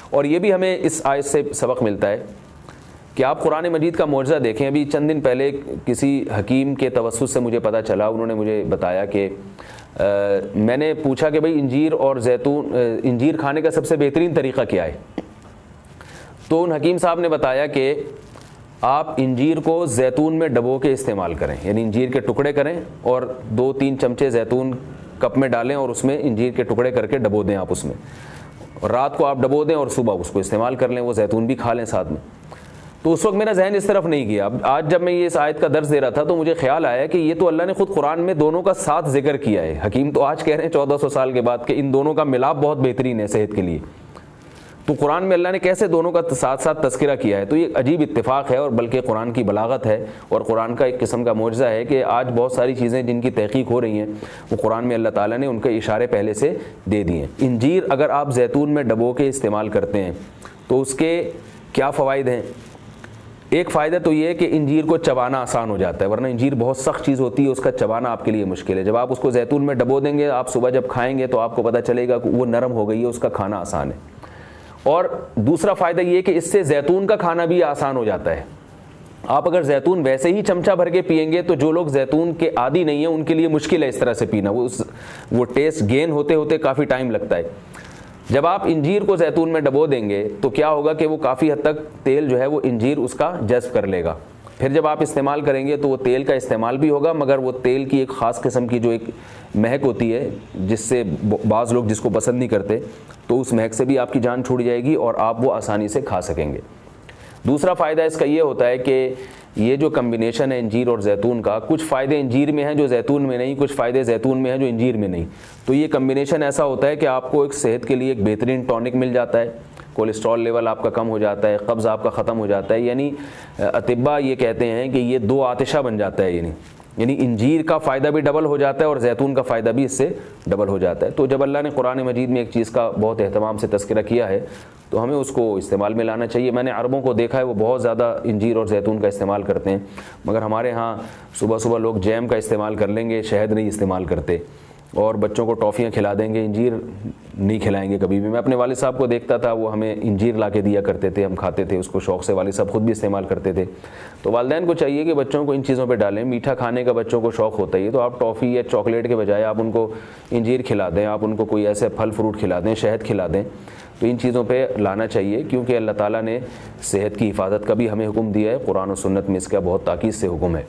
اور یہ بھی ہمیں اس آیت سے سبق ملتا ہے کہ آپ قرآن مجید کا معجزہ دیکھیں. ابھی چند دن پہلے کسی حکیم کے توسط سے مجھے پتہ چلا, انہوں نے مجھے بتایا کہ میں نے پوچھا کہ بھئی انجیر اور زیتون, انجیر کھانے کا سب سے بہترین طریقہ کیا ہے؟ تو ان حکیم صاحب نے بتایا کہ آپ انجیر کو زیتون میں ڈبو کے استعمال کریں, یعنی انجیر کے ٹکڑے کریں اور 2-3 چمچے زیتون کپ میں ڈالیں اور اس میں انجیر کے ٹکڑے کر کے ڈبو دیں آپ اس میں, اور رات کو آپ ڈبو دیں اور صبح اس کو استعمال کر لیں, وہ زیتون بھی کھا لیں ساتھ میں. تو اس وقت میرا ذہن اس طرف نہیں گیا. اب آج جب میں یہ اس آیت کا درس دے رہا تھا تو مجھے خیال آیا کہ یہ تو اللہ نے خود قرآن میں دونوں کا ساتھ ذکر کیا ہے. حکیم تو آج کہہ رہے ہیں 1400 سال کے بعد کہ ان دونوں کا ملاپ بہت بہترین ہے صحت کے لیے, تو قرآن میں اللہ نے کیسے دونوں کا ساتھ ساتھ تذکرہ کیا ہے؟ تو یہ عجیب اتفاق ہے, اور بلکہ قرآن کی بلاغت ہے اور قرآن کا ایک قسم کا معجزہ ہے کہ آج بہت ساری چیزیں جن کی تحقیق ہو رہی ہیں وہ قرآن میں اللہ تعالیٰ نے ان کے اشارے پہلے سے دے دیے ہیں. انجیر اگر آپ زیتون میں ڈبو کے استعمال کرتے ہیں تو اس کے کیا فوائد ہیں؟ ایک فائدہ تو یہ ہے کہ انجیر کو چبانا آسان ہو جاتا ہے, ورنہ انجیر بہت سخت چیز ہوتی ہے, اس کا چبانا آپ کے لیے مشکل ہے. جب آپ اس کو زیتون میں ڈبو دیں گے, آپ صبح جب کھائیں گے تو آپ کو پتہ چلے گا کہ وہ نرم ہو گئی ہے, اس کا کھانا آسان ہے. اور دوسرا فائدہ یہ کہ اس سے زیتون کا کھانا بھی آسان ہو جاتا ہے. آپ اگر زیتون ویسے ہی چمچہ بھر کے پئیں گے تو جو لوگ زیتون کے عادی نہیں ہیں ان کے لیے مشکل ہے اس طرح سے پینا, وہ ٹیسٹ گین ہوتے ہوتے کافی ٹائم لگتا ہے. جب آپ انجیر کو زیتون میں ڈبو دیں گے تو کیا ہوگا کہ وہ کافی حد تک تیل جو ہے وہ انجیر اس کا جذب کر لے گا. پھر جب آپ استعمال کریں گے تو وہ تیل کا استعمال بھی ہوگا, مگر وہ تیل کی ایک خاص قسم کی جو ایک مہک ہوتی ہے جس سے بعض لوگ جس کو پسند نہیں کرتے, تو اس مہک سے بھی آپ کی جان چھوٹ جائے گی اور آپ وہ آسانی سے کھا سکیں گے. دوسرا فائدہ اس کا یہ ہوتا ہے کہ یہ جو کمبینیشن ہے انجیر اور زیتون کا, کچھ فائدے انجیر میں ہیں جو زیتون میں نہیں, کچھ فائدے زیتون میں ہیں جو انجیر میں نہیں. تو یہ کمبینیشن ایسا ہوتا ہے کہ آپ کو ایک صحت کے لیے ایک بہترین ٹونک مل جاتا ہے, کولیسٹرول لیول آپ کا کم ہو جاتا ہے, قبض آپ کا ختم ہو جاتا ہے. یعنی اطباء یہ کہتے ہیں کہ یہ 2 آتشہ بن جاتا ہے, یعنی انجیر کا فائدہ بھی ڈبل ہو جاتا ہے اور زیتون کا فائدہ بھی اس سے ڈبل ہو جاتا ہے. تو جب اللہ نے قرآن مجید میں ایک چیز کا بہت اہتمام سے تذکرہ کیا ہے تو ہمیں اس کو استعمال میں لانا چاہیے. میں نے عربوں کو دیکھا ہے وہ بہت زیادہ انجیر اور زیتون کا استعمال کرتے ہیں, مگر ہمارے ہاں صبح صبح لوگ جیم کا استعمال کر لیں گے, شہد نہیں استعمال کرتے, اور بچوں کو ٹافیاں کھلا دیں گے, انجیر نہیں کھلائیں گے کبھی بھی. میں اپنے والد صاحب کو دیکھتا تھا, وہ ہمیں انجیر لا کے دیا کرتے تھے, ہم کھاتے تھے اس کو شوق سے, والد صاحب خود بھی استعمال کرتے تھے. تو والدین کو چاہیے کہ بچوں کو ان چیزوں پہ ڈالیں. میٹھا کھانے کا بچوں کو شوق ہوتا ہی ہے, تو آپ ٹافی یا چاکلیٹ کے بجائے آپ ان کو انجیر کھلا دیں, آپ ان کو کوئی ایسے پھل فروٹ کھلا دیں, شہد کھلا دیں. تو ان چیزوں پہ لانا چاہیے, کیونکہ اللہ تعالیٰ نے صحت کی حفاظت کا بھی ہمیں حکم دیا ہے. قرآن و سنت میں اس کا بہت تاکید سے حکم ہے.